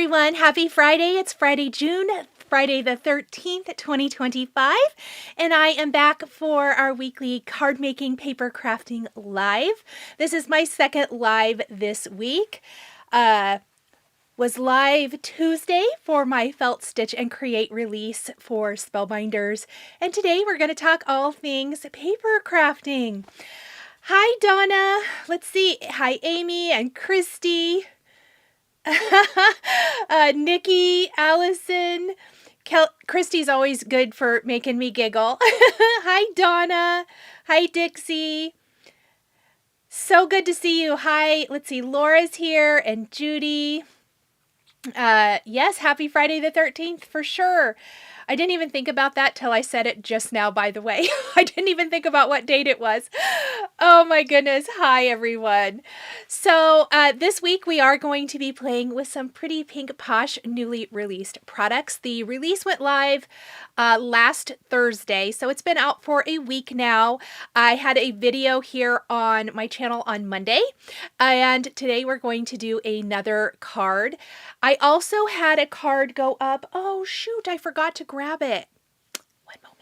everyone. Happy Friday. It's Friday the 13th, 2025. And I am back for our weekly card making paper crafting live. This is my second live this week. Was live Tuesday for my Felt Stitch and Create release for Spellbinders. And today we're going to talk all things paper crafting. Hi, Donna. Let's see. Hi, Amy and Christy. Nikki, Allison, Christy's always good for making me giggle. Hi, Donna. Hi, Dixie. So good to see you. Hi, let's see, Laura's here and Judy. Yes, happy Friday the 13th for sure. I didn't even think about that till I said it just now, by the way. I didn't even think about what date it was. Oh my goodness. Hi, everyone. So this week we are going to be playing with some Pretty Pink Posh newly released products. The release went live last Thursday, so it's been out for a week now. I had a video here on my channel on Monday, and today we're going to do another card. I also had a card go up. Oh shoot, I forgot to grab it. One moment.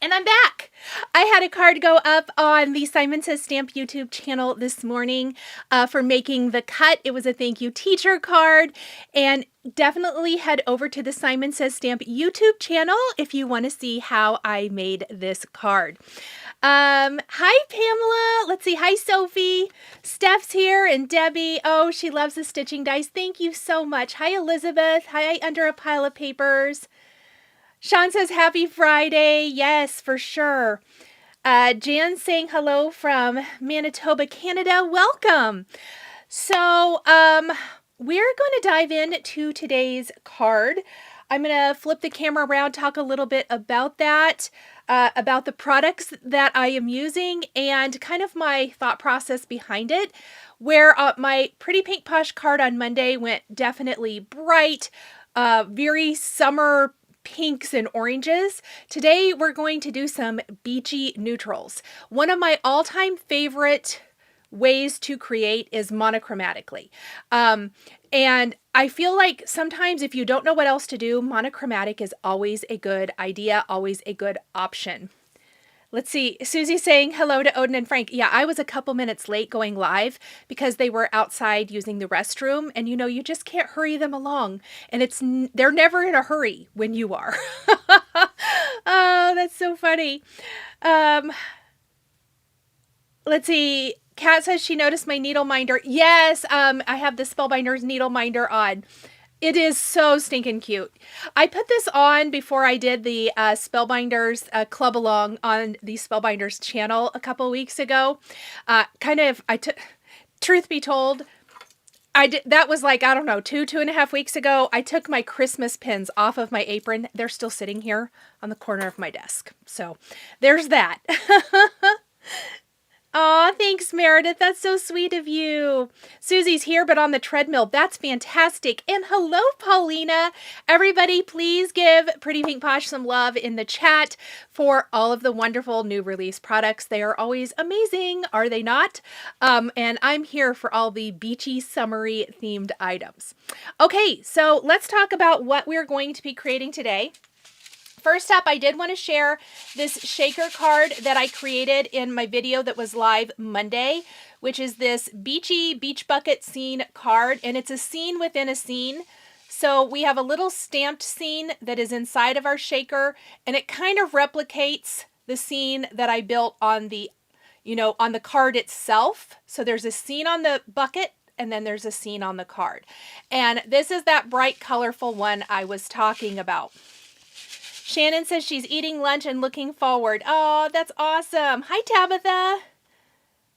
And I'm back. I had a card go up on the Simon Says Stamp YouTube channel this morning for making the cut. It was a thank you teacher card, and definitely head over to the Simon Says Stamp YouTube channel if you want to see how I made this card. Hi, Pamela. Let's see. Hi, Sophie. Steph's here and Debbie. Oh, she loves the stitching dice. Thank you so much. Hi, Elizabeth. Hi, Under a Pile of Papers. Sean says, happy Friday. Yes, for sure. Jan saying hello from Manitoba, Canada. Welcome. So we're going to dive into today's card. I'm going to flip the camera around, talk a little bit about that, about the products that I am using, and kind of my thought process behind it. Where my Pretty Pink Posh card on Monday went definitely bright, very summer pinks and oranges. Today we're going to do some beachy neutrals. One of my all-time favorite ways to create is monochromatically. And I feel like sometimes if you don't know what else to do, monochromatic is always a good idea, always a good option. Let's see, Susie saying hello to Odin and Frank. Yeah, I was a couple minutes late going live because they were outside using the restroom, and you know, you just can't hurry them along, and they're never in a hurry when you are. Oh, that's so funny. Let's see, Kat says she noticed my needle minder. Yes, I have the Spellbinders needle minder on. It is so stinking cute. I put this on before I did the Spellbinders club along on the Spellbinders channel a couple weeks ago. Truth be told, that was like, I don't know, 2.5 weeks ago. I took my Christmas pins off of my apron. They're still sitting here on the corner of my desk. So there's that. Aw, thanks, Meredith. That's so sweet of you. Susie's here, but on the treadmill. That's fantastic. And hello, Paulina. Everybody, please give Pretty Pink Posh some love in the chat for all of the wonderful new release products. They are always amazing, are they not? And I'm here for all the beachy, summery themed items. Okay, so let's talk about what we're going to be creating today. First up, I did want to share this shaker card that I created in my video that was live Monday, which is this beachy beach bucket scene card, and it's a scene within a scene. So we have a little stamped scene that is inside of our shaker, and it kind of replicates the scene that I built on the, on the card itself. So there's a scene on the bucket, and then there's a scene on the card. And this is that bright, colorful one I was talking about. Shannon says she's eating lunch and looking forward. Oh, that's awesome. Hi, Tabitha.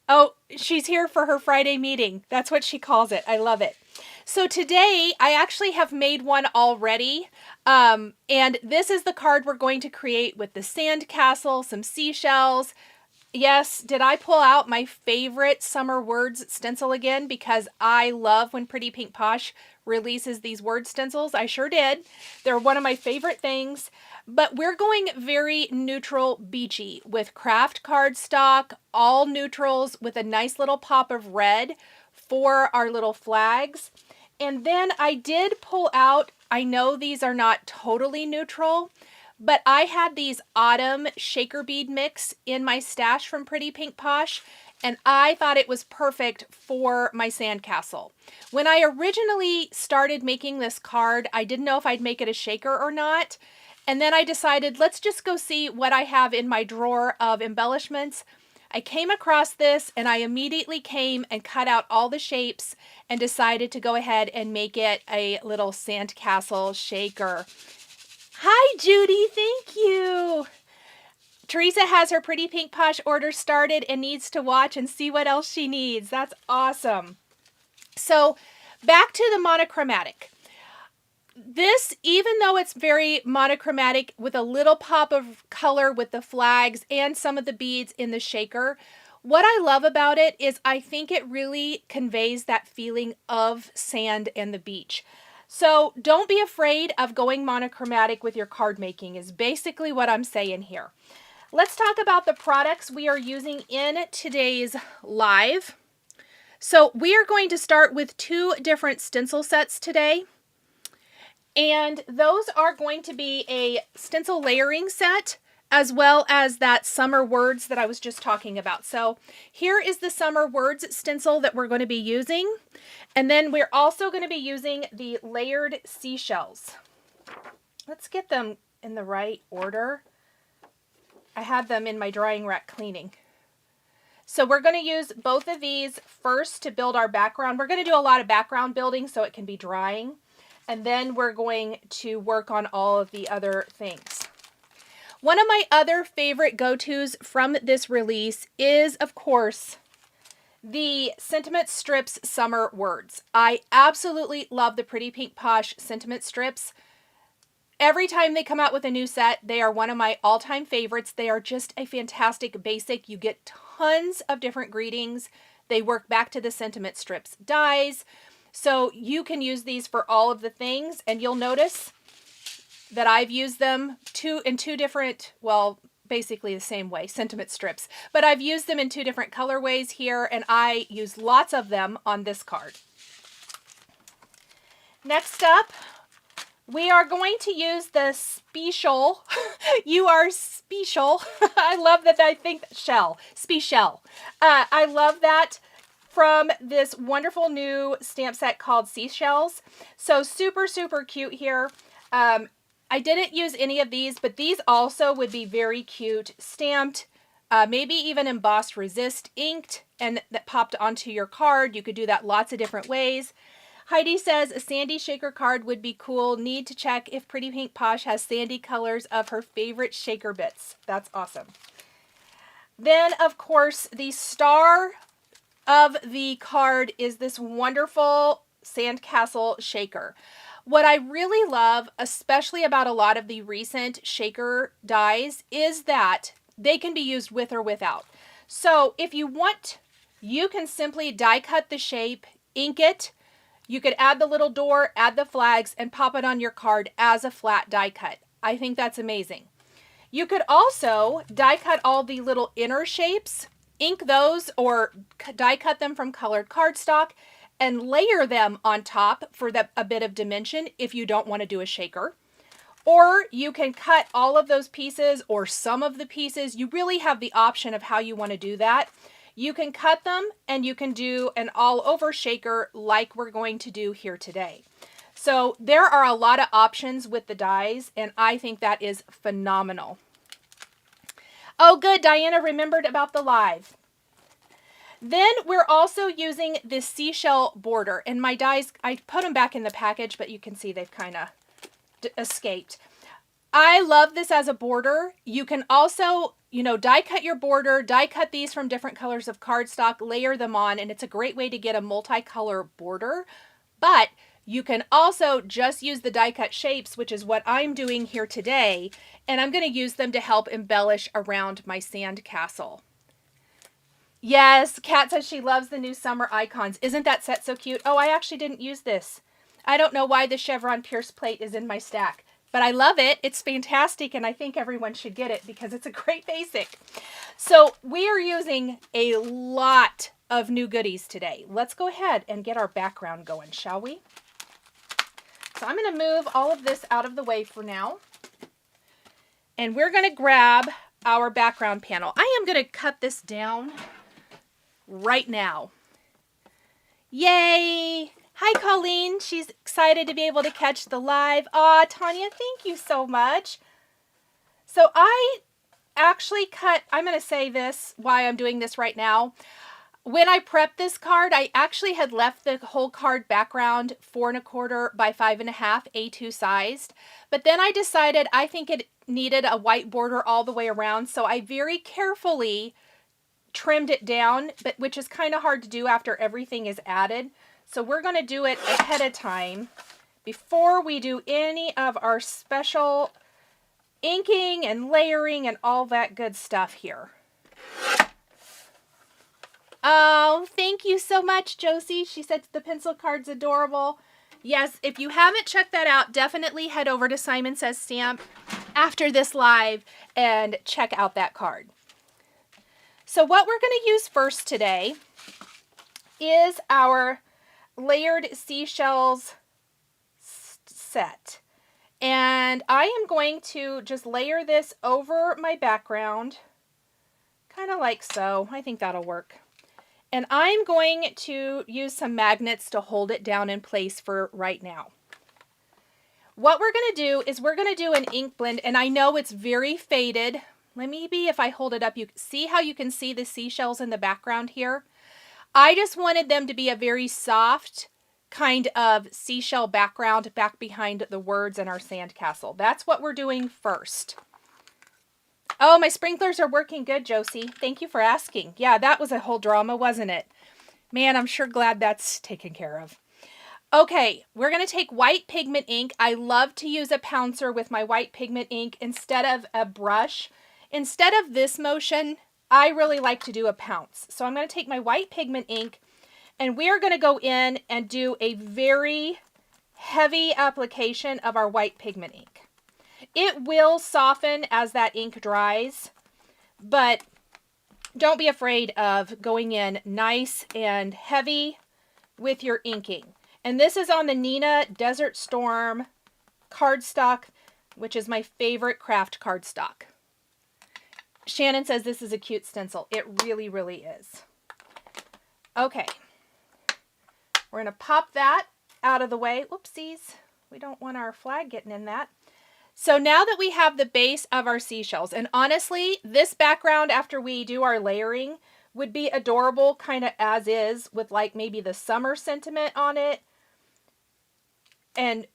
Oh, she's here for her Friday meeting. That's what she calls it. I love it. So today, I actually have made one already. And this is the card we're going to create with the Sandcastle, some seashells, Yes, did I pull out my favorite summer words stencil again? Because I love when Pretty Pink Posh releases these word stencils. I sure did. They're one of my favorite things. But we're going very neutral beachy with craft cardstock, all neutrals with a nice little pop of red for our little flags. And then I did pull out, I know these are not totally neutral, but I had these autumn shaker bead mix in my stash from Pretty Pink Posh, and I thought it was perfect for my sandcastle. When I originally started making this card, I didn't know if I'd make it a shaker or not. And then I decided, let's just go see what I have in my drawer of embellishments. I came across this and I immediately came and cut out all the shapes and decided to go ahead and make it a little sandcastle shaker. Hi, Judy. Thank you. Teresa has her Pretty Pink Posh order started and needs to watch and see what else she needs. That's awesome. So back to the monochromatic. This, even though it's very monochromatic with a little pop of color with the flags and some of the beads in the shaker, what I love about it is I think it really conveys that feeling of sand and the beach. So don't be afraid of going monochromatic with your card making is basically what I'm saying here. Let's talk about the products we are using in today's live. So we are going to start with 2 different stencil sets today. And those are going to be a stencil layering set as well as that summer words that I was just talking about. So here is the summer words stencil that we're going to be using. And then we're also going to be using the layered seashells. Let's get them in the right order. I had them in my drying rack cleaning. So we're going to use both of these first to build our background. We're going to do a lot of background building so it can be drying. And then we're going to work on all of the other things. One of my other favorite go-tos from this release is, of course, the Sentiment Strips Summer Words. I absolutely love the Pretty Pink Posh Sentiment Strips. Every time they come out with a new set, they are one of my all-time favorites. They are just a fantastic basic. You get tons of different greetings. They work back to the Sentiment Strips dies. So you can use these for all of the things, and you'll notice that I've used them in two different, well, basically the same way, sentiment strips, but I've used them in 2 different colorways here, and I use lots of them on this card. Next up, we are going to use the Seashell. You are Seashell. I love that. I think shell, Seashell. I love that. From this wonderful new stamp set called Seashells. So super, super cute here. I didn't use any of these, but these also would be very cute stamped, maybe even embossed, resist, inked, and that popped onto your card. You could do that lots of different ways. Heidi says a sandy shaker card would be cool. Need to check if Pretty Pink Posh has sandy colors of her favorite shaker bits. That's awesome. Then, of course, the star of the card is this wonderful Sandcastle shaker. What I really love, especially about a lot of the recent shaker dies, is that they can be used with or without. So if you want, you can simply die cut the shape, ink it. You could add the little door, add the flags, and pop it on your card as a flat die cut. I think that's amazing. You could also die cut all the little inner shapes, ink those, or die cut them from colored cardstock and layer them on top for a bit of dimension if you don't want to do a shaker. Or you can cut all of those pieces or some of the pieces. You really have the option of how you want to do that. You can cut them and you can do an all over shaker like we're going to do here today. So there are a lot of options with the dies, and I think that is phenomenal. Oh, good. Diana remembered about the live. Then we're also using this seashell border, and my dies, I put them back in the package, but you can see they've kind of escaped. I love this as a border. You can also, die cut your border, die cut these from different colors of cardstock, layer them on, and it's a great way to get a multicolor border. But you can also just use the die cut shapes, which is what I'm doing here today, and I'm going to use them to help embellish around my sandcastle. Yes, Kat says she loves the new summer icons. Isn't that set so cute? Oh, I actually didn't use this. I don't know why the chevron pierce plate is in my stack, but I love it. It's fantastic, and I think everyone should get it because it's a great basic. So we are using a lot of new goodies today. Let's go ahead and get our background going, shall we? So I'm going to move all of this out of the way for now. And we're going to grab our background panel. I am going to cut this down right now. Yay! Hi, Colleen. She's excited to be able to catch the live. Aw, Tanya, thank you so much. So I actually cut, I'm going to say this, why I'm doing this right now. When I prepped this card, I actually had left the whole card background 4 1/4 by 5 1/2 A2 sized. But then I decided I think it needed a white border all the way around. So I very carefully trimmed it down, but which is kind of hard to do after everything is added. So we're going to do it ahead of time before we do any of our special inking and layering and all that good stuff here. Oh, thank you so much, Josie. She said the pencil card's adorable. Yes, if you haven't checked that out, definitely head over to Simon Says Stamp after this live and check out that card. So what we're going to use first today is our layered seashells set. And I am going to just layer this over my background, kind of like so. I think that'll work. And I'm going to use some magnets to hold it down in place for right now. What we're going to do is we're going to do an ink blend, and I know it's very faded. Maybe if I hold it up, you see how you can see the seashells in the background here? I just wanted them to be a very soft kind of seashell background back behind the words in our sandcastle. That's what we're doing first. Oh, my sprinklers are working good, Josie. Thank you for asking. Yeah, that was a whole drama, wasn't it? Man, I'm sure glad that's taken care of. Okay, we're going to take white pigment ink. I love to use a pouncer with my white pigment ink instead of a brush. Instead of this motion, I really like to do a pounce. So I'm going to take my white pigment ink, and we are going to go in and do a very heavy application of our white pigment ink. It will soften as that ink dries, but don't be afraid of going in nice and heavy with your inking. And this is on the Nina Desert Storm cardstock, which is my favorite craft cardstock. Shannon says this is a cute stencil. It really, really is. Okay. We're going to pop that out of the way. Whoopsies. We don't want our flag getting in that. So now that we have the base of our seashells, and honestly, this background after we do our layering would be adorable kind of as is with like maybe the summer sentiment on it and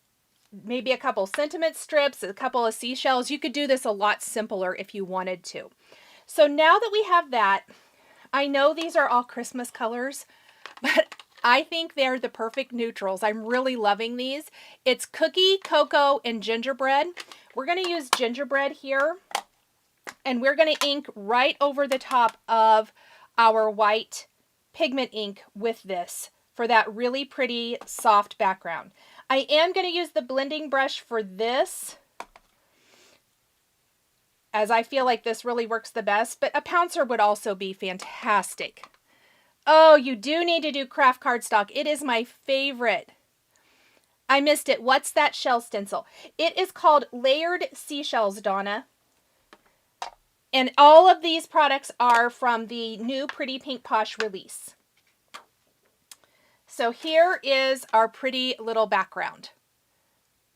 maybe a couple sentiment strips, a couple of seashells. You could do this a lot simpler if you wanted to. So now that we have that, I know these are all Christmas colors, but I think they're the perfect neutrals. I'm really loving these. It's cookie, cocoa, and gingerbread. We're going to use gingerbread here, and we're going to ink right over the top of our white pigment ink with this for that really pretty soft background. I am going to use the blending brush for this, as I feel like this really works the best, but a pouncer would also be fantastic. Oh, you do need to do craft cardstock. It is my favorite. I missed it. What's that shell stencil? It is called Layered Seashells, Donna. And all of these products are from the new Pretty Pink Posh release. So here is our pretty little background.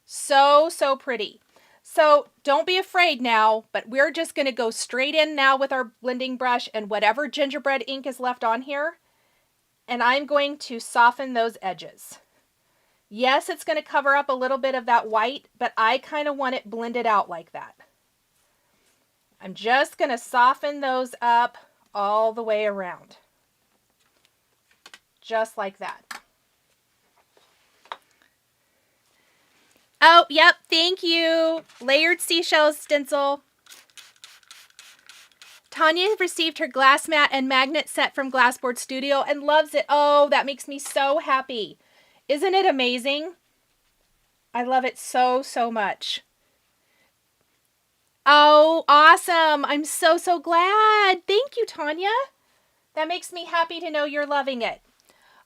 So, so pretty. So don't be afraid now, but we're just going to go straight in now with our blending brush and whatever gingerbread ink is left on here. And I'm going to soften those edges. Yes, it's going to cover up a little bit of that white, but I kind of want it blended out like that. I'm just going to soften those up all the way around. Just like that. Oh, yep, thank you. Layered Seashells stencil. Tanya received her glass mat and magnet set from Glassboard Studio and loves it. Oh, that makes me so happy. Isn't it amazing? I love it so, so much. Oh, awesome. I'm so, so glad. Thank you, Tanya. That makes me happy to know you're loving it.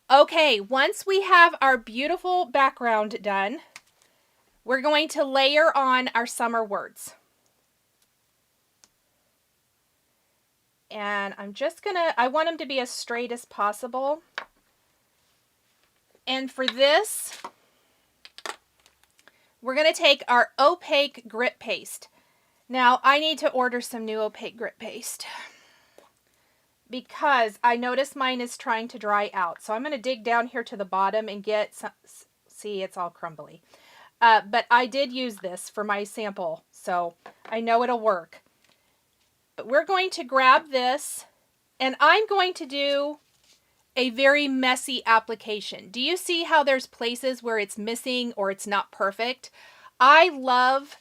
Okay, once we have our beautiful background done, we're going to layer on our summer words. And I'm just gonna, I want them to be as straight as possible. And for this, we're gonna take our opaque grit paste. Now, I need to order some new opaque grit paste because I notice mine is trying to dry out. So I'm gonna dig down here to the bottom and get some, see, it's all crumbly. But I did use this for my sample, so I know it'll work. But we're going to grab this, and I'm going to do a very messy application. Do you see how there's places where it's missing or it's not perfect? I love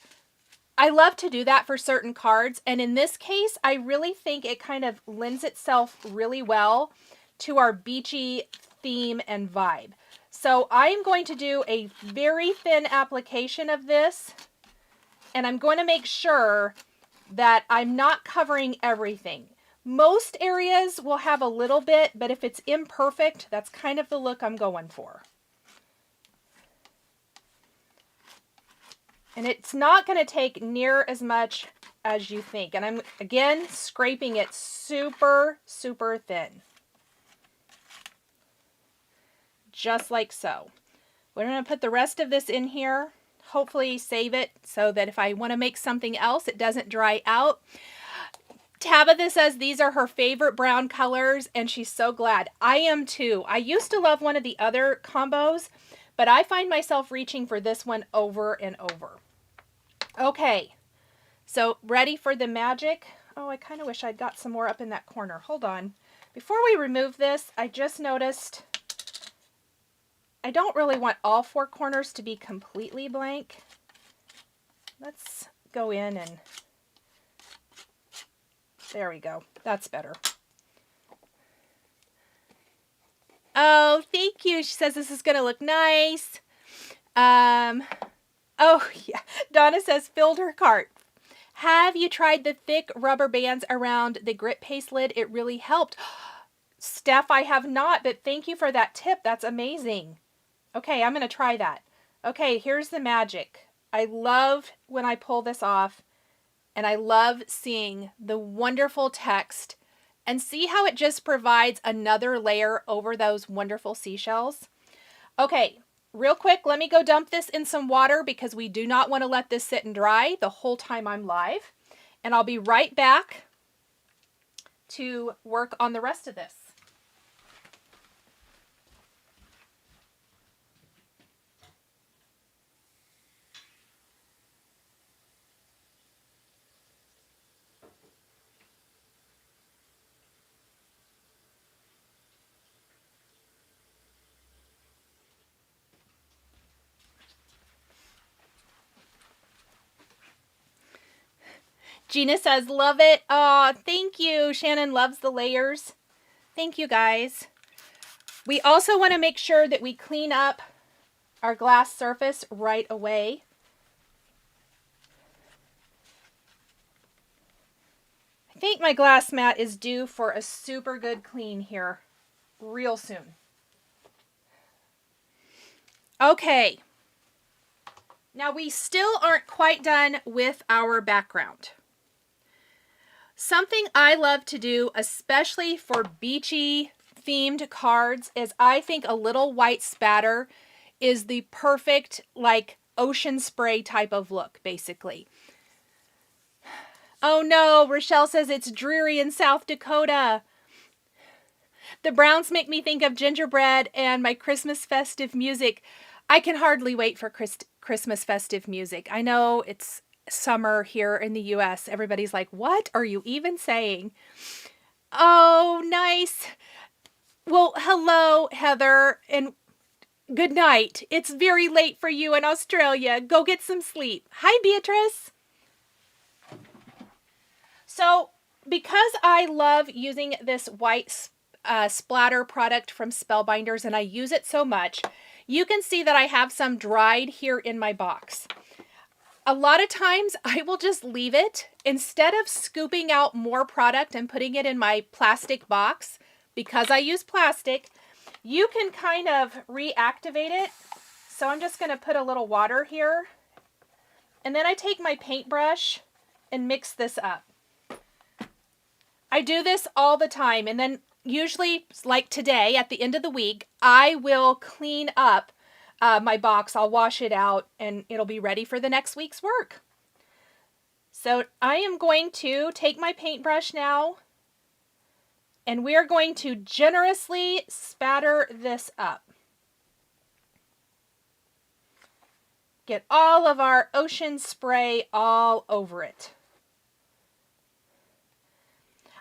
to do that for certain cards, and in this case, I really think it kind of lends itself really well to our beachy theme and vibe. So I'm going to do a very thin application of this, and I'm going to make sure that I'm not covering everything. Most areas will have a little bit, but if it's imperfect, that's kind of the look I'm going for. And it's not going to take near as much as you think. And I'm, again, scraping it super, super thin. Just like so. We're going to put the rest of this in here. Hopefully save it so that if I want to make something else, it doesn't dry out. Tabitha says these are her favorite brown colors, and she's so glad. I am too. I used to love one of the other combos, but I find myself reaching for this one over and over. Okay, so ready for the magic? Oh, I kind of wish I'd got some more up in that corner. Hold on. Before we remove this, I just noticed I don't really want all four corners to be completely blank. Let's go in and there we go. That's better. Oh, thank you. She says this is going to look nice. Oh, yeah. Donna says filled her cart. Have you tried the thick rubber bands around the grit paste lid? It really helped. Steph, I have not, but thank you for that tip. That's amazing. Okay, I'm going to try that. Okay, here's the magic. I love when I pull this off, and I love seeing the wonderful text, and see how it just provides another layer over those wonderful seashells. Okay, real quick, let me go dump this in some water because we do not want to let this sit and dry the whole time I'm live. And I'll be right back to work on the rest of this. Gina says, love it. Oh, thank you. Shannon loves the layers. Thank you, guys. We also want to make sure that we clean up our glass surface right away. I think my glass mat is due for a super good clean here real soon. Okay. Now we still aren't quite done with our background. Something I love to do, especially for beachy themed cards, is I think a little white spatter is the perfect, like, ocean spray type of look, basically. Oh no, Rochelle says it's dreary in South Dakota. The browns make me think of gingerbread and my Christmas festive music. I can hardly wait for Christmas festive music. I know it's summer here in the US. Everybody's like, what are you even saying? Oh, nice. Well, hello, Heather, and good night. It's very late for you in Australia. Go get some sleep. Hi, Beatrice. So because I love using this white splatter product from Spellbinders and I use it so much, you can see that I have some dried here in my box. A lot of times I will just leave it instead of scooping out more product and putting it in my plastic box. Because I use plastic, you can kind of reactivate it. So I'm just going to put a little water here. And then I take my paintbrush and mix this up. I do this all the time. And then usually, like today, at the end of the week, I will clean up my box. I'll wash it out and it'll be ready for the next week's work. So I am going to take my paintbrush now and we are going to generously spatter this up. Get all of our ocean spray all over it.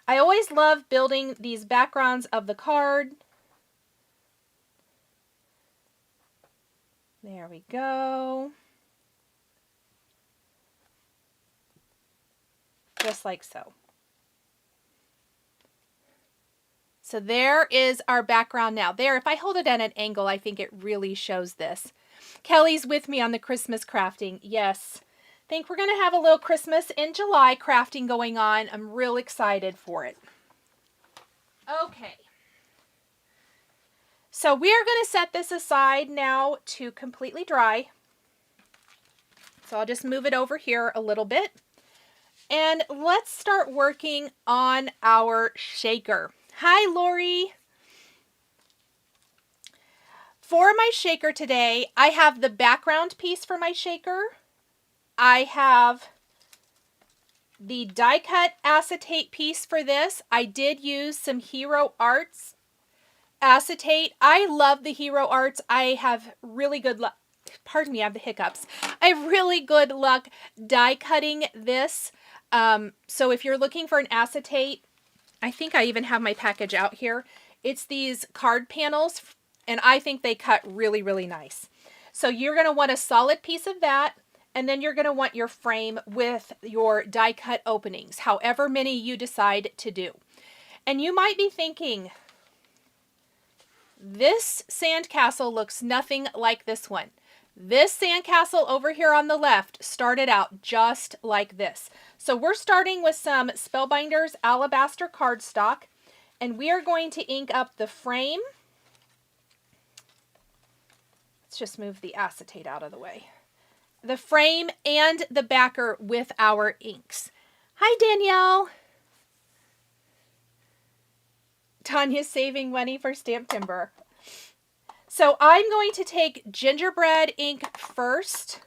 I always love building these backgrounds of the card. There we go. Just like so. So there is our background now. There, if I hold it at an angle, I think it really shows this. Kelly's with me on the Christmas crafting. Yes. Think we're going to have a little Christmas in July crafting going on. I'm real excited for it. Okay. So we are going to set this aside now to completely dry. So I'll just move it over here a little bit. And let's start working on our shaker. Hi, Lori. For my shaker today, I have the background piece for my shaker. I have the die cut acetate piece for this. I did use some Hero Arts acetate. I love the Hero Arts. I have really good luck. Pardon me, I have the hiccups. I have really good luck die cutting this. So if you're looking for an acetate, I think I even have my package out here. It's these card panels, and I think they cut really, really nice. So you're going to want a solid piece of that, and then you're going to want your frame with your die cut openings, however many you decide to do. And you might be thinking, this sandcastle looks nothing like this one. This sandcastle over here on the left started out just like this. So we're starting with some Spellbinders alabaster cardstock, and we are going to ink up the frame. Let's just move the acetate out of the way. The frame and the backer with our inks. Hi, Danielle. Tanya's saving money for Stamp Timber. So I'm going to take gingerbread ink first.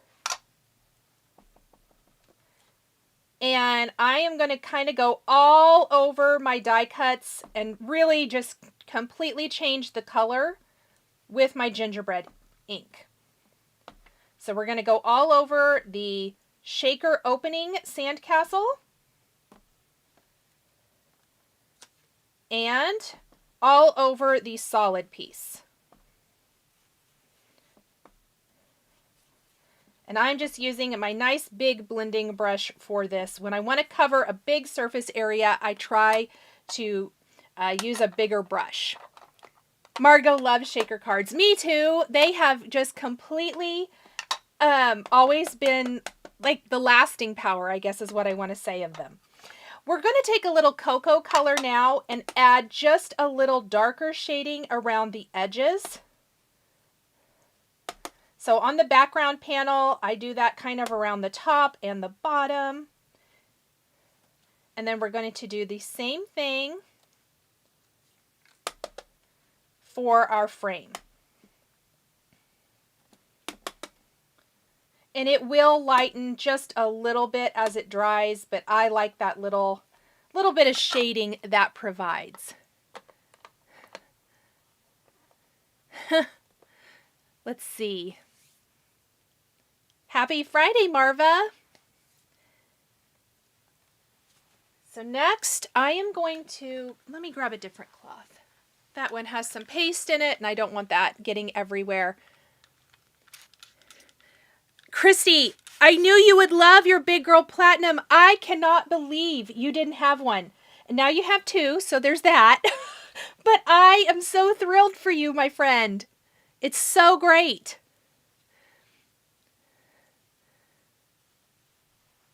And I am going to kind of go all over my die cuts and really just completely change the color with my gingerbread ink. So we're going to go all over the shaker opening sandcastle. And all over the solid piece. And I'm just using my nice big blending brush for this. When I want to cover a big surface area, I try to use a bigger brush. Margot loves shaker cards. Me too. They have just completely always been like the lasting power, I guess is what I want to say of them. We're going to take a little cocoa color now and add just a little darker shading around the edges. So on the background panel, I do that kind of around the top and the bottom. And then we're going to do the same thing for our frame. And it will lighten just a little bit as it dries, but I like that little bit of shading that provides. Let's see. Happy Friday, Marva. So next, I am going to, let me grab a different cloth. That one has some paste in it, and I don't want that getting everywhere. Christy, I knew you would love your Big Girl Platinum. I cannot believe you didn't have one. Now you have two, so there's that. But I am so thrilled for you, my friend. It's so great.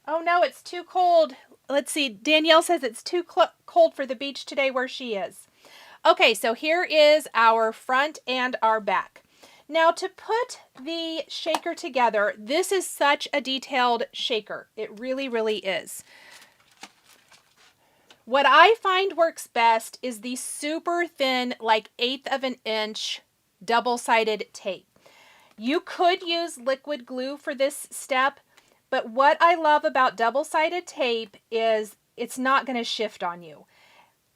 Oh no, it's too cold. Let's see. Danielle says it's too cold for the beach today where she is. Okay, so here is our front and our back. Now to put the shaker together, this is such a detailed shaker. It really, really is. What I find works best is the super thin, like 1/8 of an inch double-sided tape. You could use liquid glue for this step, but what I love about double-sided tape is it's not going to shift on you.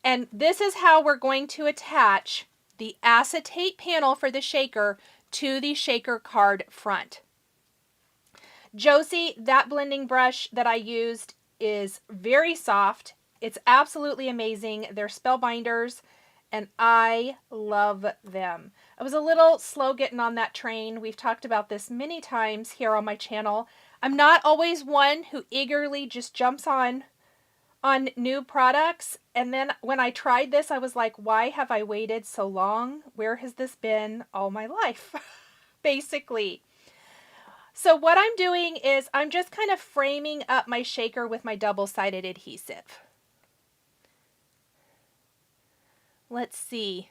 And this is how we're going to attach the acetate panel for the shaker to the shaker card front. Josie, that blending brush that I used is very soft. It's absolutely amazing. They're spellbinders and I love them. I was a little slow getting on that train. We've talked about this many times here on my channel. I'm not always one who eagerly just jumps on new products. And then when I tried this, I was like, why have I waited so long? Where has this been all my life? Basically. So what I'm doing is I'm just kind of framing up my shaker with my double-sided adhesive. Let's see.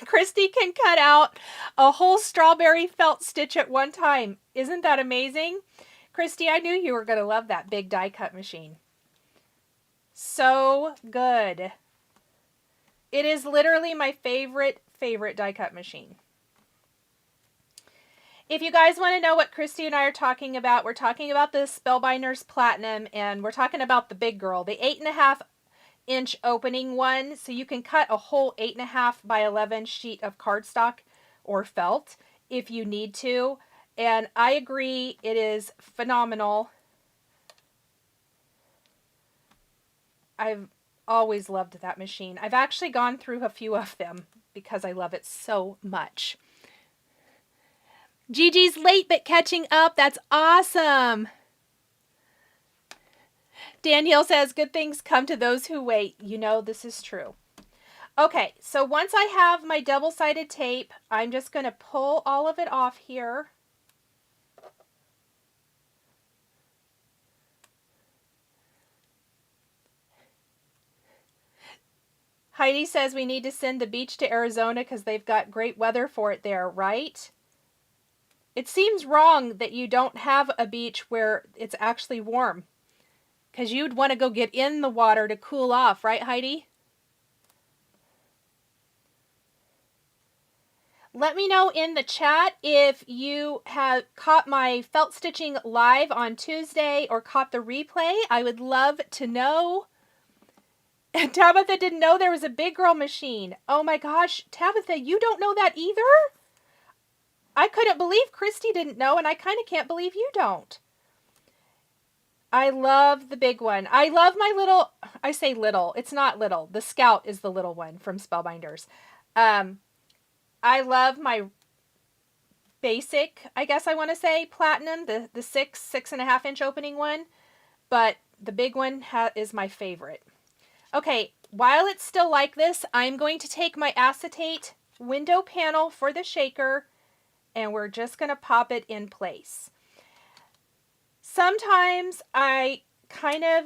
Christy can cut out a whole strawberry felt stitch at one time. Isn't that amazing? Christy, I knew you were going to love that big die cut machine. So good. It is literally my favorite die cut machine. If you guys want to know what Christy and I are talking about, we're talking about the Spellbinders Platinum, and we're talking about the big girl, the 8.5 inch opening one. So you can cut a whole 8.5 by 11 sheet of cardstock or felt if you need to. And I agree, it is phenomenal. I've always loved that machine. I've actually gone through a few of them because I love it so much. Gigi's late but catching up. That's awesome. Danielle says, good things come to those who wait. You know, this is true. Okay, so once I have my double-sided tape, I'm just going to pull all of it off here. Heidi says we need to send the beach to Arizona because they've got great weather for it there, right? It seems wrong that you don't have a beach where it's actually warm. Because you'd want to go get in the water to cool off, right, Heidi? Let me know in the chat if you have caught my felt stitching live on Tuesday or caught the replay. I would love to know. And Tabitha didn't know there was a big girl machine. Oh my gosh, Tabitha, you don't know that either? I couldn't believe Christy didn't know, and I kind of can't believe you don't. I love the big one. I love my little, I say little, it's not little. The Scout is the little one from Spellbinders. I love my basic, I guess I want to say, Platinum, the 6.5 inch opening one. But the big one is my favorite. Okay, while it's still like this, I'm going to take my acetate window panel for the shaker, and we're just going to pop it in place. Sometimes I kind of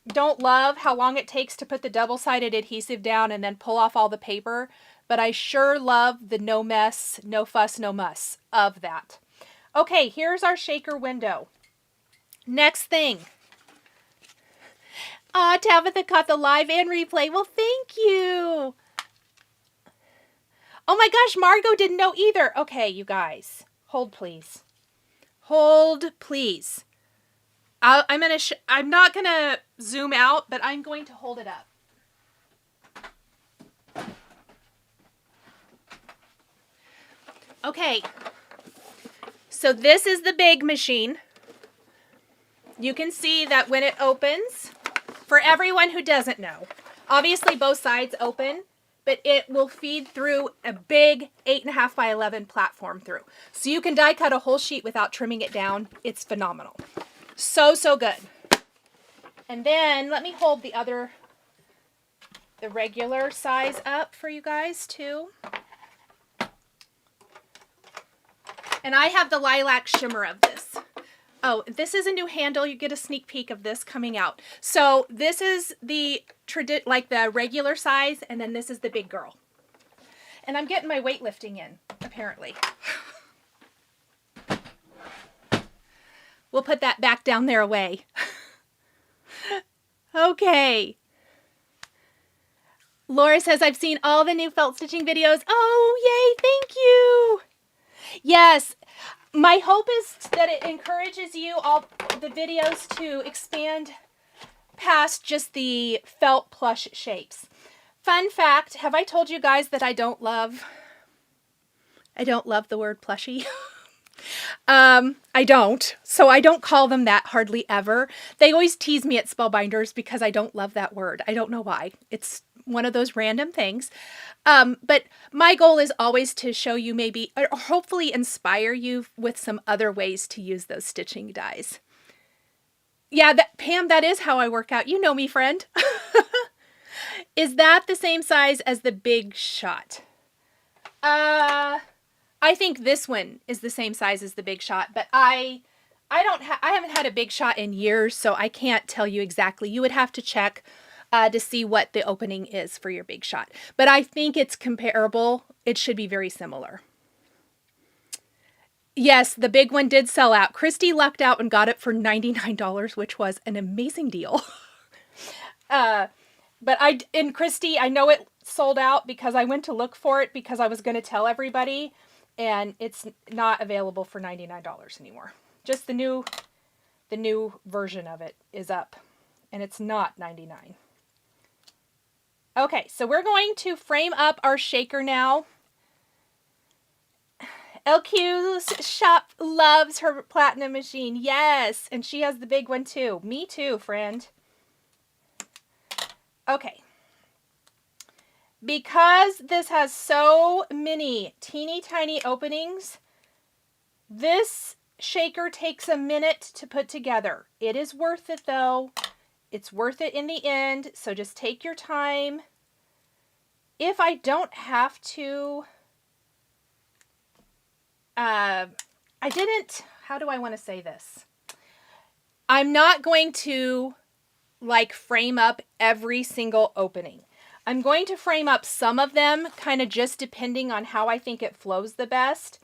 don't love how long it takes to put the double-sided adhesive down and then pull off all the paper, but I sure love the no mess, no fuss, no muss of that. Okay, here's our shaker window. Next thing. Aw, Tabitha caught the live and replay. Well, thank you. Oh my gosh, Margot didn't know either. Okay, you guys, hold please. Hold please. I'm not gonna zoom out, but I'm going to hold it up. Okay, so this is the big machine. You can see that when it opens, for everyone who doesn't know, obviously both sides open, but it will feed through a big 8.5 by 11 platform through. So you can die cut a whole sheet without trimming it down. It's phenomenal. So, so good. And then let me hold the regular size up for you guys too. And I have the lilac shimmer of this. Oh, this is a new handle. You get a sneak peek of this coming out. So this is the regular size, and then this is the big girl. And I'm getting my weightlifting in, apparently. We'll put that back down there away. Okay. Laura says, I've seen all the new felt stitching videos. Oh, yay, thank you. Yes, my hope is that it encourages you, all the videos, to expand past just the felt plush shapes. Fun fact, have I told you guys that I don't love the word plushie? I don't. So I don't call them that hardly ever. They always tease me at Spellbinders because I don't love that word. I don't know why. It's one of those random things. But my goal is always to show you maybe, or hopefully inspire you with some other ways to use those stitching dies. Yeah, Pam, that is how I work out. You know me, friend. Is that the same size as the Big Shot? I think this one is the same size as the Big Shot, but I haven't had a Big Shot in years, so I can't tell you exactly. You would have to check to see what the opening is for your Big Shot. But I think it's comparable. It should be very similar. Yes, the big one did sell out. Christy lucked out and got it for $99, which was an amazing deal. But Christy, I know it sold out because I went to look for it because I was going to tell everybody, and it's not available for $99 anymore. Just the new version of it is up, and it's not $99. Okay, so we're going to frame up our shaker now. LQ's shop loves her platinum machine. Yes, and she has the big one too. Me too, friend. Okay. Because this has so many teeny tiny openings, this shaker takes a minute to put together. It is worth it though. It's worth it in the end, so just take your time. If I don't have to, how do I want to say this? I'm not going to like frame up every single opening. I'm going to frame up some of them, kind of just depending on how I think it flows the best.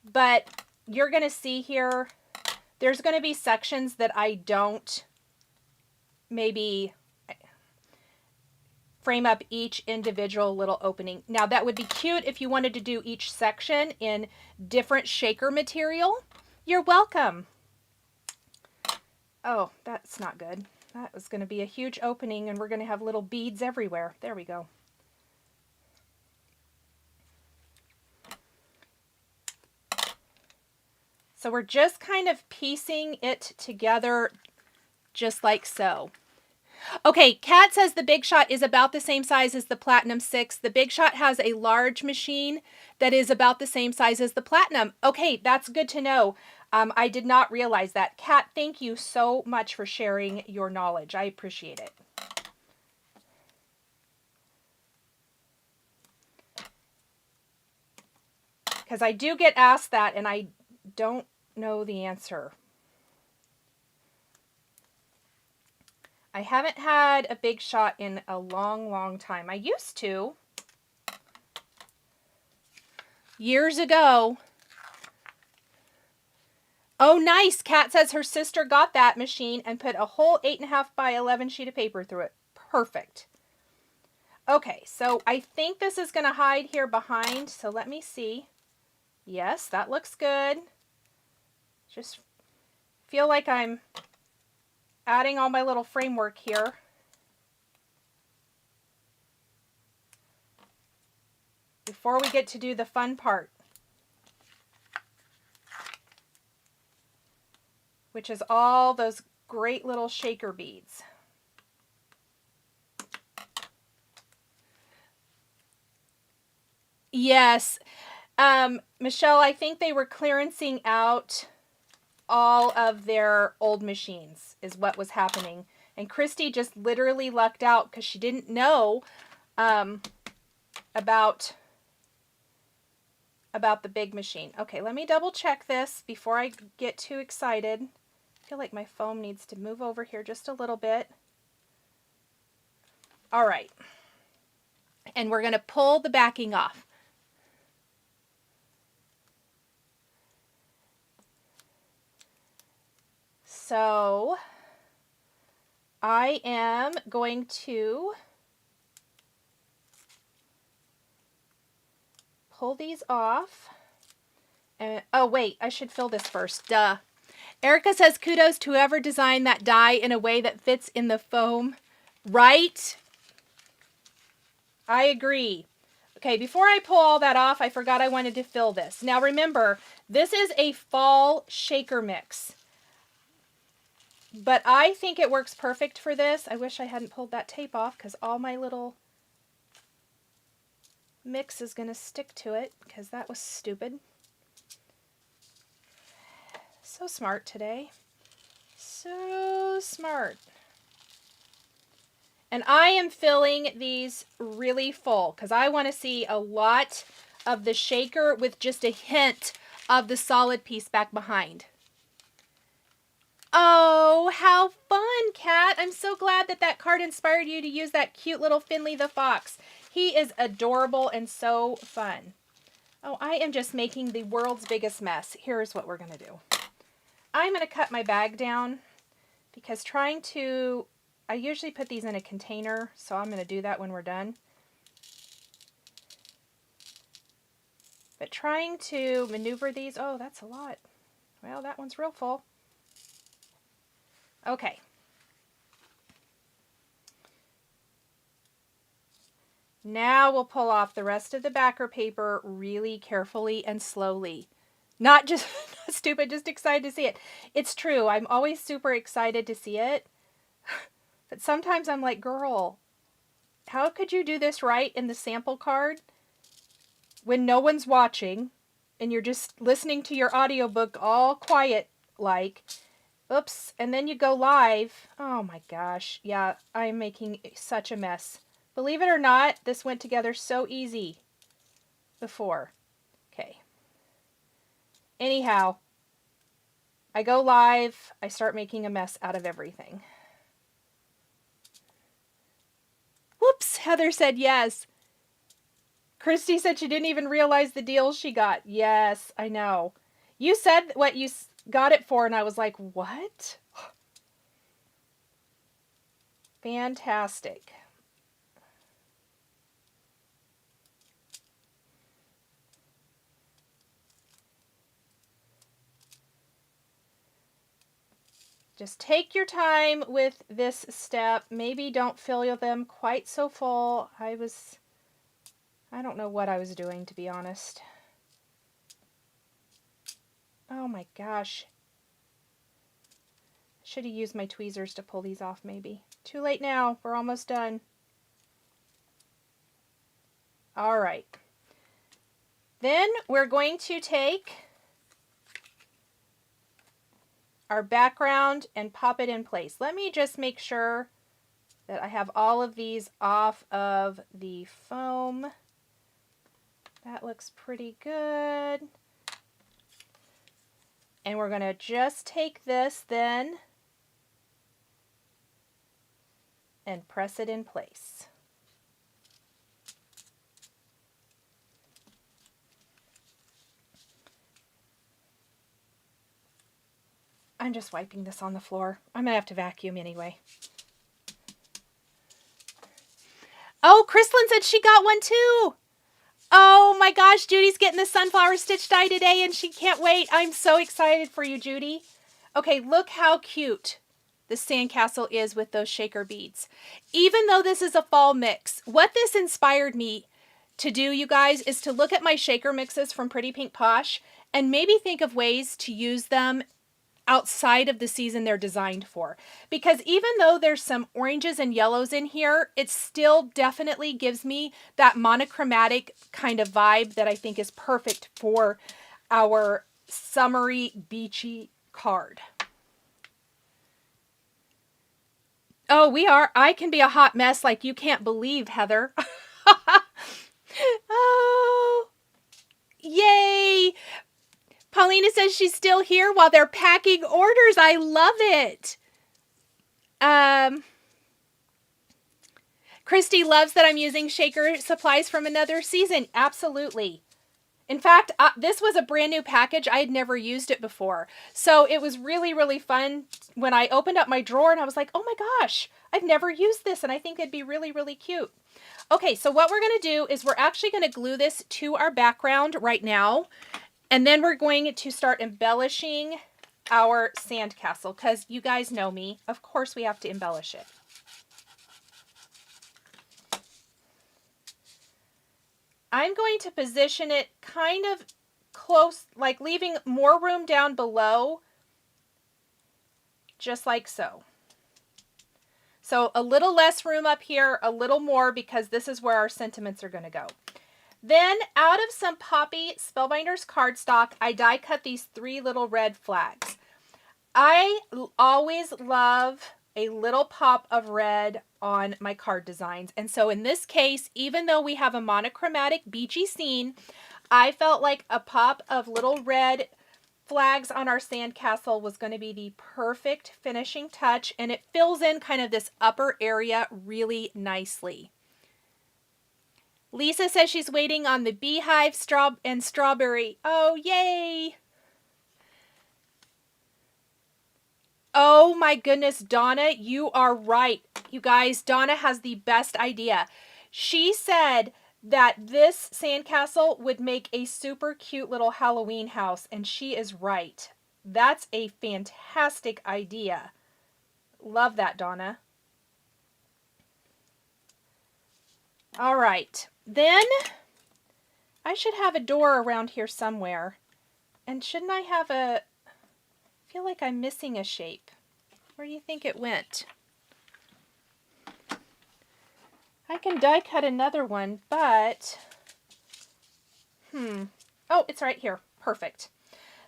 But you're going to see here, there's going to be sections that I don't maybe frame up each individual little opening. Now that would be cute if you wanted to do each section in different shaker material. You're welcome. Oh, that's not good. That was going to be a huge opening and we're going to have little beads everywhere. There we go. So we're just kind of piecing it together just like so. Okay, Kat says the Big Shot is about the same size as the Platinum 6. The Big Shot has a large machine that is about the same size as the Platinum. Okay, that's good to know. I did not realize that. Kat, thank you so much for sharing your knowledge. I appreciate it. Because I do get asked that and I don't know the answer. I haven't had a Big Shot in a long, long time. I used to. Years ago. Oh, nice. Kat says her sister got that machine and put a whole 8.5 by 11 sheet of paper through it. Perfect. Okay, so I think this is going to hide here behind. So let me see. Yes, that looks good. Just feel like I'm adding all my little framework here. Before we get to do the fun part, which is all those great little shaker beads. Yes, Michelle, I think they were clearancing out all of their old machines is what was happening. And Christy just literally lucked out because she didn't know about the big machine. Okay, let me double check this before I get too excited. I feel like my foam needs to move over here just a little bit. All right. And we're going to pull the backing off. So I am going to pull these off. And, oh, wait, I should fill this first. Duh. Erica says, kudos to whoever designed that die in a way that fits in the foam. Right? I agree. Okay, before I pull all that off, I forgot I wanted to fill this. Now remember, this is a fall shaker mix. But I think it works perfect for this. I wish I hadn't pulled that tape off because all my little mix is going to stick to it because that was stupid. So smart today. So smart. And I am filling these really full because I want to see a lot of the shaker with just a hint of the solid piece back behind. Oh, how fun, Kat. I'm so glad that that card inspired you to use that cute little Finley the Fox. He is adorable and so fun. Oh, I am just making the world's biggest mess. Here's what we're going to do. I'm going to cut my bag down because I usually put these in a container, so I'm going to do that when we're done. But trying to maneuver these, oh, that's a lot. Well, that one's real full. Okay. Now we'll pull off the rest of the backer paper really carefully and slowly. Not just stupid, just excited to see it. It's true. I'm always super excited to see it. But sometimes I'm like, girl, how could you do this right in the sample card when no one's watching and you're just listening to your audiobook all quiet like? Oops. And then you go live. Oh my gosh. Yeah, I'm making such a mess. Believe it or not, this went together so easy before. Okay. Anyhow, I go live. I start making a mess out of everything. Whoops, Heather said yes. Christy said she didn't even realize the deal she got. Yes, I know. You said what you got it for, and I was like, what? Fantastic. Just take your time with this step. Maybe don't fill them quite so full. I don't know what I was doing, to be honest. Oh my gosh. Should have used my tweezers to pull these off maybe. Too late now. We're almost done. All right. Then we're going to take our background and pop it in place. Let me just make sure that I have all of these off of the foam. That looks pretty good. And we're going to just take this then and press it in place. I'm just wiping this on the floor. I'm going to have to vacuum anyway. Oh, Chrislyn said she got one too. Oh my gosh, Judy's getting the sunflower stitch die today and she can't wait. I'm so excited for you, Judy. Okay, look how cute the Sandcastle is with those shaker beads. Even though this is a fall mix, what this inspired me to do, you guys, is to look at my shaker mixes from Pretty Pink Posh and maybe think of ways to use them outside of the season they're designed for. Because even though there's some oranges and yellows in here, it still definitely gives me that monochromatic kind of vibe that I think is perfect for our summery, beachy card. Oh, we are. I can be a hot mess like you can't believe, Heather. Oh, yay. Paulina says she's still here while they're packing orders. I love it. Christy loves that I'm using shaker supplies from another season. Absolutely. In fact, this was a brand new package. I had never used it before. So it was really, really fun when I opened up my drawer and I was like, oh my gosh, I've never used this and I think it'd be really, really cute. Okay, so what we're going to do is we're actually going to glue this to our background right now. And then we're going to start embellishing our sandcastle because you guys know me. Of course we have to embellish it. I'm going to position it kind of close, like leaving more room down below, just like so. So a little less room up here, a little more because this is where our sentiments are going to go. Then out of some Poppy Spellbinders cardstock, I die cut these 3 little red flags. I always love a little pop of red on my card designs. And so in this case, even though we have a monochromatic beachy scene, I felt like a pop of little red flags on our sandcastle was going to be the perfect finishing touch. And it fills in kind of this upper area really nicely. Lisa says she's waiting on the beehive and strawberry. Oh, yay! Oh my goodness, Donna, you are right. You guys, Donna has the best idea. She said that this sandcastle would make a super cute little Halloween house, and she is right. That's a fantastic idea. Love that, Donna. All right, then I should have a door around here somewhere. And shouldn't I have a... I feel like I'm missing a shape. Where do you think it went? I can die cut another one, but... Oh, it's right here. Perfect.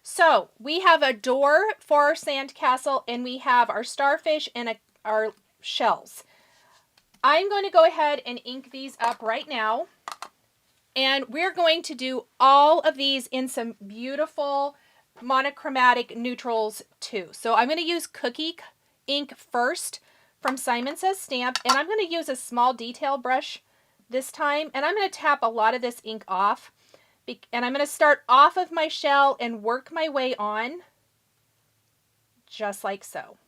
So we have a door for our sandcastle, and we have our starfish and our shells. I'm going to go ahead and ink these up right now. And we're going to do all of these in some beautiful monochromatic neutrals too. So I'm going to use cookie ink first from Simon Says Stamp, and I'm going to use a small detail brush this time, and I'm going to tap a lot of this ink off, and I'm going to start off of my shell and work my way on just like so.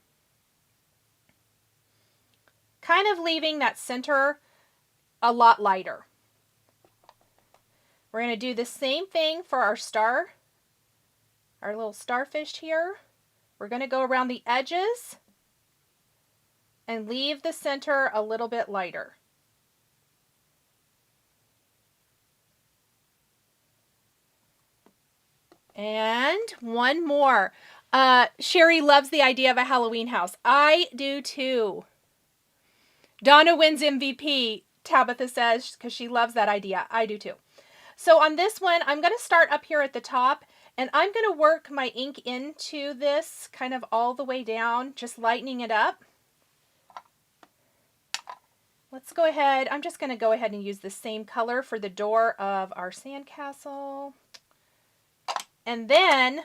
Kind of leaving that center a lot lighter. We're going to do the same thing for our star, our little starfish here. We're going to go around the edges and leave the center a little bit lighter. And one more. Sherry loves the idea of a Halloween house. I do too. Donna wins MVP, Tabitha says, because she loves that idea. I do too. So on this one, I'm going to start up here at the top, and I'm going to work my ink into this kind of all the way down, just lightening it up. Let's go ahead. I'm just going to go ahead and use the same color for the door of our sandcastle. And then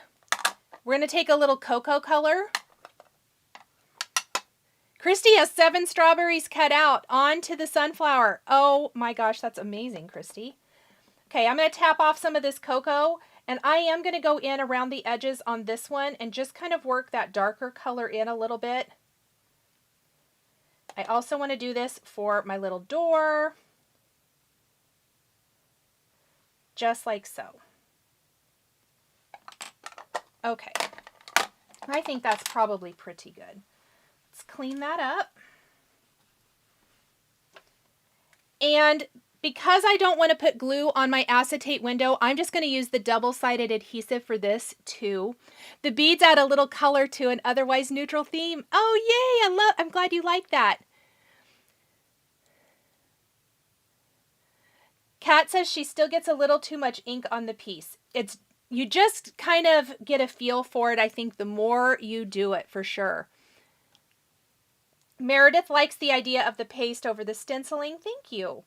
we're going to take a little cocoa color. Christy has 7 strawberries cut out onto the sunflower. Oh my gosh, that's amazing, Christy. Okay, I'm going to tap off some of this cocoa, and I am going to go in around the edges on this one and just kind of work that darker color in a little bit. I also want to do this for my little door, just like so. Okay, I think that's probably pretty good. Let's clean that up. And because I don't want to put glue on my acetate window, I'm just going to use the double-sided adhesive for this too. The beads add a little color to an otherwise neutral theme. Oh yay, I'm glad you like that. Kat says she still gets a little too much ink on the piece. It's you just kind of get a feel for it, I think, the more you do it, for sure. Meredith likes the idea of the paste over the stenciling. Thank you.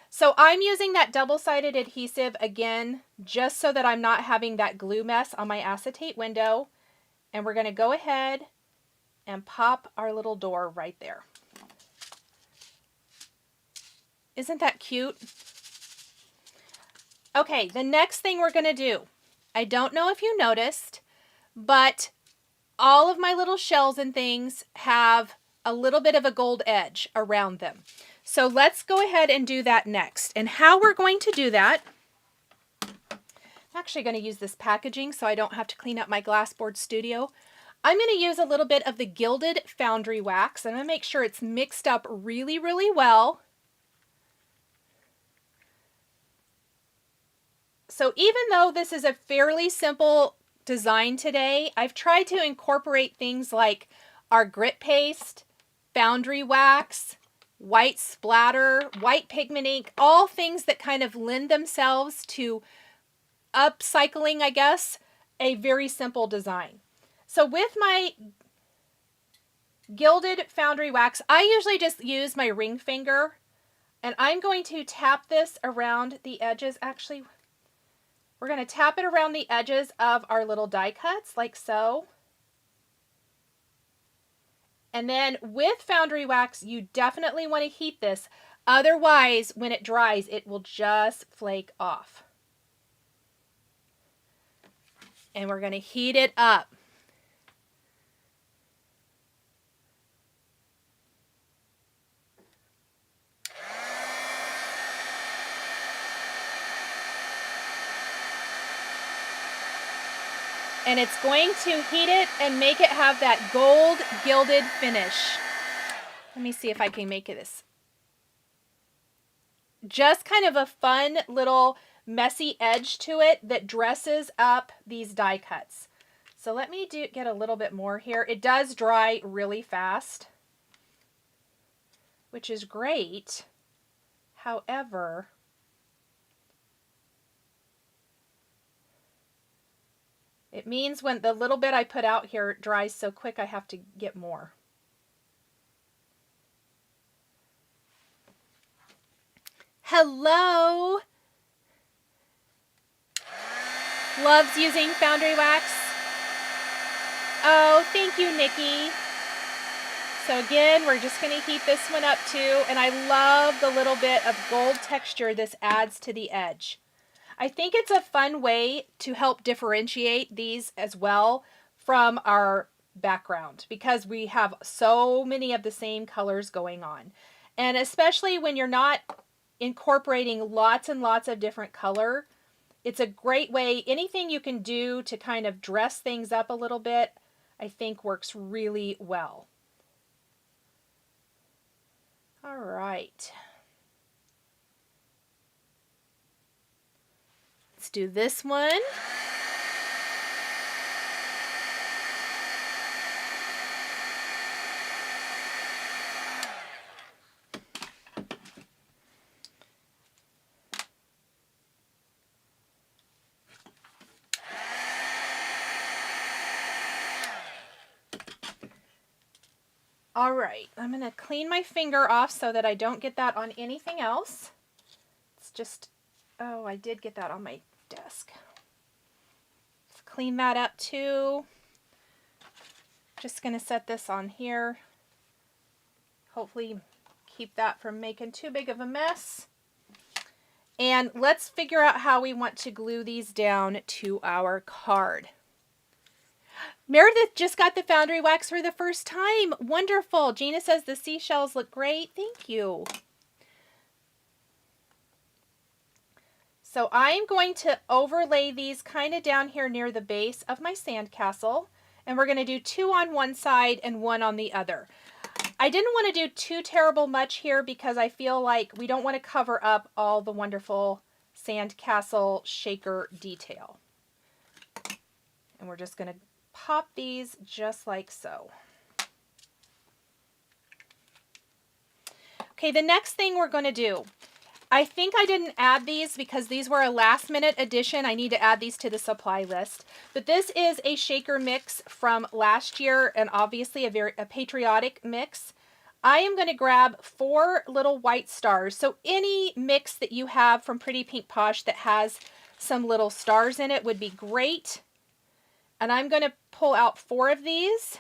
So I'm using that double-sided adhesive again, just so that I'm not having that glue mess on my acetate window. And we're going to go ahead and pop our little door right there. Isn't that cute? Okay, the next thing we're going to do, I don't know if you noticed, but all of my little shells and things have a little bit of a gold edge around them. So let's go ahead and do that next. And how we're going to do that, I'm actually going to use this packaging so I don't have to clean up my glassboard studio. I'm going to use a little bit of the gilded foundry wax. I'm going to make sure it's mixed up really, really well. So even though this is a fairly simple design today, I've tried to incorporate things like our grit paste, foundry wax, white splatter, white pigment ink, all things that kind of lend themselves to upcycling, I guess, a very simple design. So with my gilded foundry wax, I usually just use my ring finger, and I'm going to tap this around the edges. Actually, we're going to tap it around the edges of our little die cuts, like so. And then with foundry wax, you definitely want to heat this. Otherwise, when it dries, it will just flake off. And we're going to heat it up. And it's going to heat it and make it have that gold gilded finish. Let me see if I can make this. Just kind of a fun little messy edge to it that dresses up these die cuts. So let me get a little bit more here. It does dry really fast, which is great. However, it means when the little bit I put out here dries so quick, I have to get more. Hello! Loves using foundry wax. Oh, thank you, Nikki. So again, we're just going to heat this one up too. And I love the little bit of gold texture this adds to the edge. I think it's a fun way to help differentiate these as well from our background, because we have so many of the same colors going on. And especially when you're not incorporating lots and lots of different color, it's a great way. Anything you can do to kind of dress things up a little bit, I think works really well. All right. Let's do this one. All right, I'm going to clean my finger off so that I don't get that on anything else. It's just, oh, I did get that on my desk. Let's clean that up too. Just going to set this on here. Hopefully keep that from making too big of a mess. And let's figure out how we want to glue these down to our card. Meredith just got the foundry wax for the first time. Wonderful. Gina says the seashells look great. Thank you. So I'm going to overlay these kind of down here near the base of my sandcastle. And we're going to do 2 on one side and 1 on the other. I didn't want to do too terrible much here because I feel like we don't want to cover up all the wonderful sandcastle shaker detail. And we're just going to pop these just like so. Okay, the next thing we're going to do, I think I didn't add these because these were a last minute addition. I need to add these to the supply list. But this is a shaker mix from last year, and obviously a patriotic mix. I am going to grab 4 little white stars. So any mix that you have from Pretty Pink Posh that has some little stars in it would be great. And I'm going to pull out 4 of these.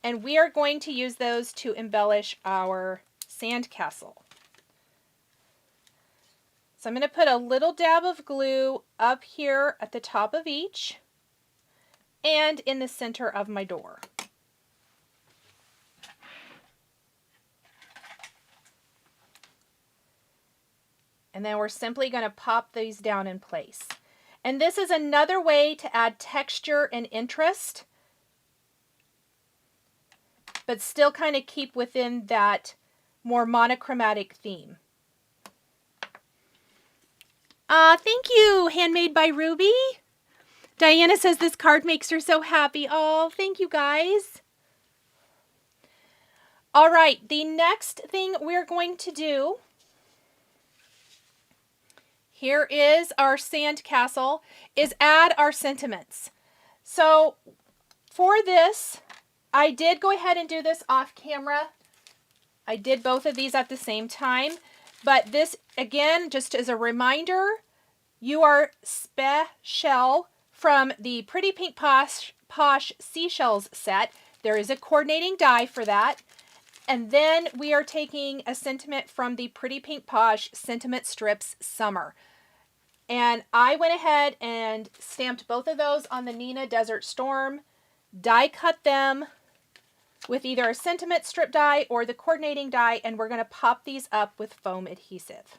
And we are going to use those to embellish our sandcastle. So I'm going to put a little dab of glue up here at the top of each and in the center of my door. And then we're simply going to pop these down in place. And this is another way to add texture and interest, but still kind of keep within that more monochromatic theme. Thank you, Handmade by Ruby. Diana says this card makes her so happy. Oh, thank you guys. All right, the next thing we're going to do, here is our sandcastle, is add our sentiments. So for this, I did go ahead and do this off camera. I did both of these at the same time. But this, again, just as a reminder, you are Seashell from the Pretty Pink Posh Seashells set. There is a coordinating die for that. And then we are taking a sentiment from the Pretty Pink Posh Sentiment Strips Summer. And I went ahead and stamped both of those on the Nina Desert Storm, die cut them with either a sentiment strip die or the coordinating die, and we're going to pop these up with foam adhesive.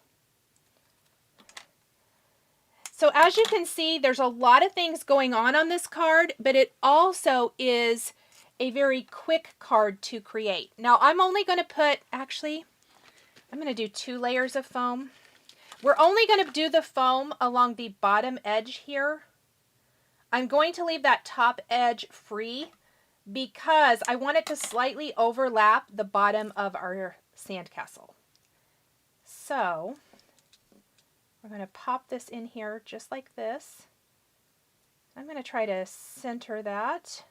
So as you can see, there's a lot of things going on this card, but it also is a very quick card to create. Now I'm only going to put, actually, I'm going to do 2 layers of foam. We're only going to do the foam along the bottom edge here. I'm going to leave that top edge free because I want it to slightly overlap the bottom of our sandcastle. So we're going to pop this in here just like this. I'm going to try to center that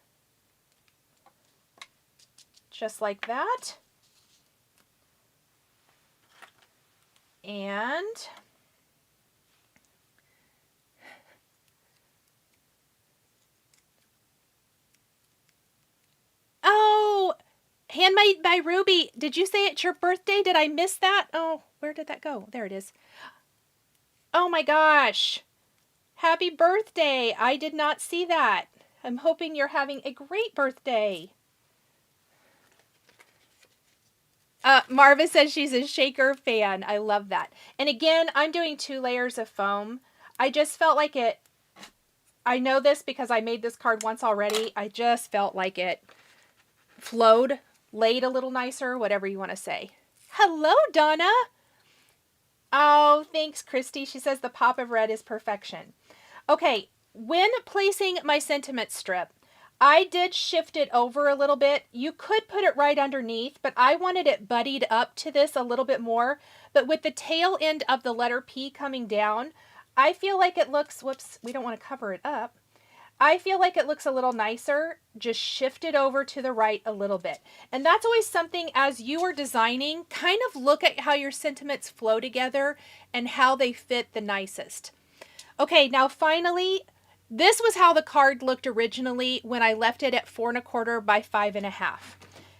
just like that. And oh, Handmade by Ruby, did you say it's your birthday? Did I miss that? Oh, where did that go? There it is. Oh my gosh. Happy birthday. I did not see that. I'm hoping you're having a great birthday. Marva says she's a shaker fan. I love that. And again, I'm doing 2 layers of foam. I just felt like it, I know this because I made this card once already. I just felt like it flowed, laid a little nicer, whatever you want to say. Hello, Donna. Oh, thanks, Christy. She says the pop of red is perfection. Okay, when placing my sentiment strip, I did shift it over a little bit. You could put it right underneath, but I wanted it buddied up to this a little bit more. But with the tail end of the letter P coming down, I feel like it looks, whoops, we don't want to cover it up. I feel like it looks a little nicer. Just shift it over to the right a little bit. And that's always something as you are designing, kind of look at how your sentiments flow together and how they fit the nicest. Okay, now finally, this was how the card looked originally when I left it at 4 1/4 by 5 1/2.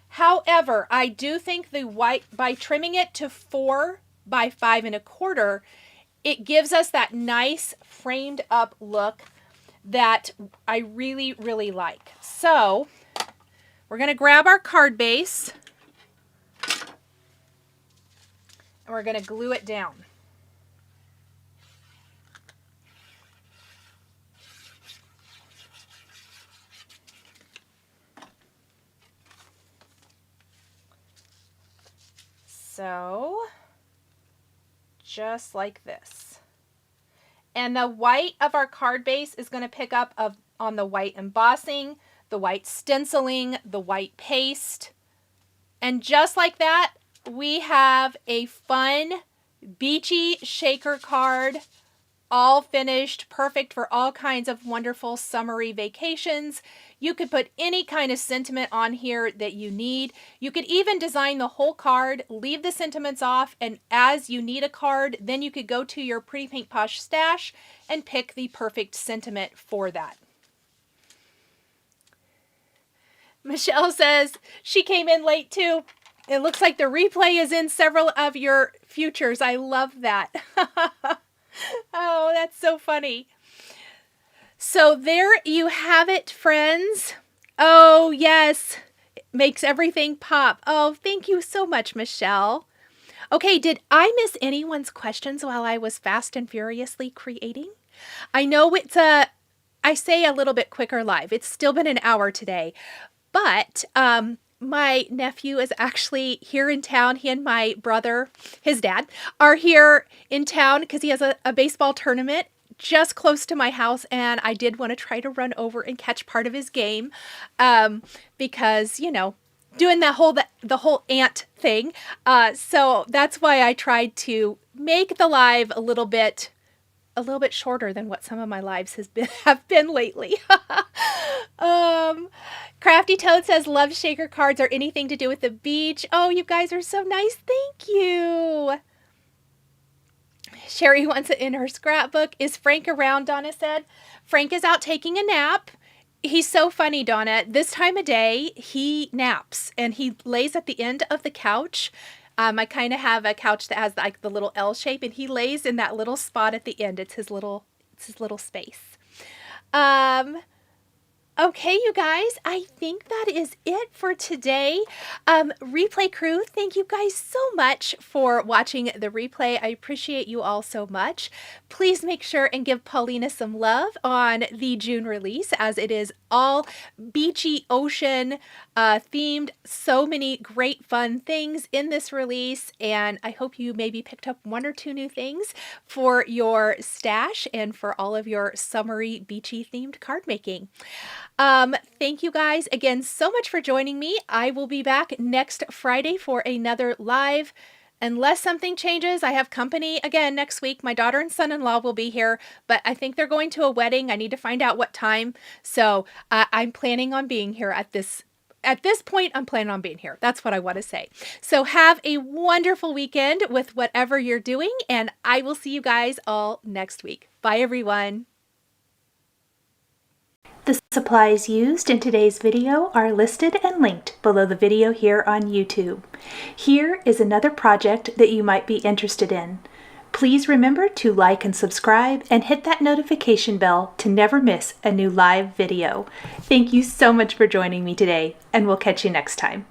However, I do think the white, by trimming it to 4 by 5 1/4, it gives us that nice framed up look that I really, really like. So we're going to grab our card base and we're going to glue it down. So just like this. And the white of our card base is going to pick up on the white embossing, the white stenciling, the white paste. And just like that, we have a fun Beachy shaker card, all finished, perfect for all kinds of wonderful summery vacations. You could put any kind of sentiment on here that you need. You could even design the whole card, leave the sentiments off, and as you need a card, then you could go to your Pretty Pink Posh stash and pick the perfect sentiment for that. Michelle says she came in late too. It looks like the replay is in several of your futures. I love that. Oh, that's so funny. So there you have it, friends. Oh, yes. It makes everything pop. Oh, thank you so much, Michelle. Okay, did I miss anyone's questions while I was fast and furiously creating? I know it's I say a little bit quicker live. It's still been an hour today, but my nephew is actually here in town. He and my brother, his dad, are here in town because he has a baseball tournament just close to my house, and I did want to try to run over and catch part of his game because, you know, doing the whole ant thing. So that's why I tried to make the live a little bit shorter than what some of my lives have been lately. Crafty Toad says, love shaker cards or anything to do with the beach. Oh, you guys are so nice. Thank you. Sherry wants it in her scrapbook. Is Frank around, Donna said. Frank is out taking a nap. He's so funny, Donna. This time of day, he naps and he lays at the end of the couch. I kind of have a couch that has like the little L shape, and he lays in that little spot at the end. It's his little space. Okay, you guys, I think that is it for today. Replay crew, thank you guys so much for watching the replay. I appreciate you all so much. Please make sure and give Paulina some love on the June release, as it is all beachy ocean themed. So many great fun things in this release, and I hope you maybe picked up one or two new things for your stash and for all of your summery beachy themed card making. Thank you guys again so much for joining me. I will be back next Friday for another live. Unless something changes, I have company again next week. My daughter and son-in-law will be here, but I think they're going to a wedding. I need to find out what time. So I'm planning on being here at this point. I'm planning on being here. That's what I want to say. So have a wonderful weekend with whatever you're doing, and I will see you guys all next week. Bye, everyone. The supplies used in today's video are listed and linked below the video here on YouTube. Here is another project that you might be interested in. Please remember to like and subscribe and hit that notification bell to never miss a new live video. Thank you so much for joining me today, and we'll catch you next time.